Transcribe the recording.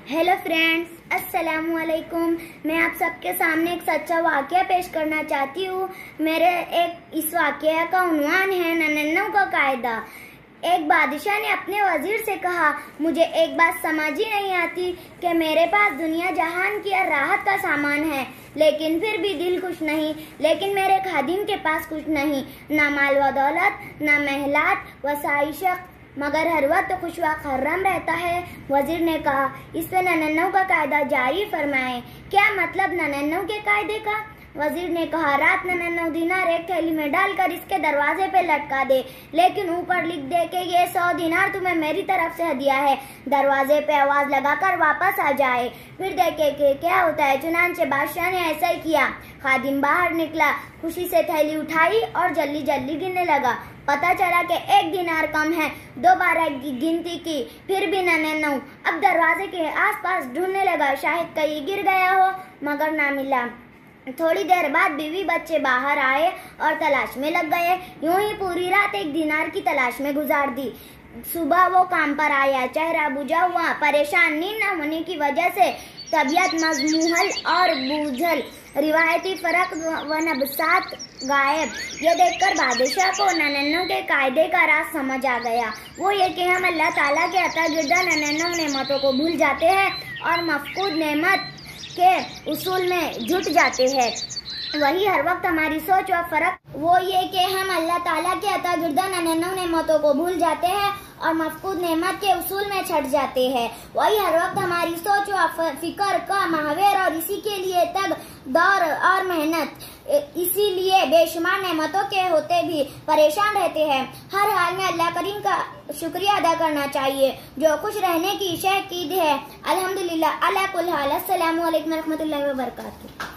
Hello friends, अस्सलामु अलैकुम। मैं आप सबके सामने एक सच्चा वाक़या पेश करना चाहती हूँ। इस वाक़या का उन्वान है नन्नों का कायदा। एक बादशाह ने अपने वजीर से कहा, मुझे एक बात समझ ही नहीं आती कि मेरे पास दुनिया जहान की राहत का सामान है, लेकिन फिर भी दिल खुश नहीं। लेकिन मेरे खादिम के पास कुछ नहीं, ना माल व दौलत, ना महलात व साइशक, मगर हर वक्त खुश व खर्रम रहता है। वजीर ने कहा, इस पे नन्नों का कायदा जारी फरमाए। क्या मतलब नन्नों के कायदे का? वजीर ने कहा, रात नन्नों दिनार एक थैली में डालकर इसके दरवाजे पे लटका दे, लेकिन ऊपर लिख दे कि ये 100 दिनार तुम्हें मेरी तरफ से हदिया है। दरवाजे पे आवाज लगाकर वापस आ जाए, फिर देखे कि क्या होता है। चुनांचे बादशाह ने ऐसा ही किया। खादिम बाहर निकला, खुशी से थैली उठाई और जल्दी जल्दी गिनने लगा। पता चला कि 1 दिनार कम है। दोबारा गिनती की, फिर भी नन्नों। अब दरवाजे के आसपास ढूंढने लगा, शायद कहीं गिर गया हो, मगर ना मिला। थोड़ी देर बाद बीवी बच्चे बाहर आए और तलाश में लग गए। यूं ही पूरी रात 1 दिनार की तलाश में गुजार दी। सुबह वो काम पर आया, चेहरा बुझा हुआ, परेशान। नींद न होने की वजह से तबीयत मजमूहल और बूझल, रिवायती फर्क व नबसात गायब। ये देखकर बादशाह को नन्नों के कायदे का राज समझ आ गया। वो ये कि हम अल्लाह ताला के अता गिरदा नन्नों नेमतों को भूल जाते हैं और मफकूद नेमत के उसूल में जुट जाते हैं। वही हर वक्त हमारी सोच और फर्क वो ये कि हम अल्लाह ताला के अता गिरदा नन्नों नेमतों को भूल जाते हैं और मफकूद नेमत के उसूल में छट जाते हैं। वही हर वक्त हमारी सोच और फिक्र का महावेर और इसी के लिए तब दौर और मेहनत, इसीलिए बेशुमार नेमतों के होते भी परेशान रहते हैं। हर हाल में अल्लाह करीम का शुक्रिया अदा करना चाहिए जो खुश रहने की शह कीद है। अल्हम्दुलिल्लाह अला कुल हाल। अस्सलामु अलैकुम व रहमतुल्लाहि व बरकातुहू।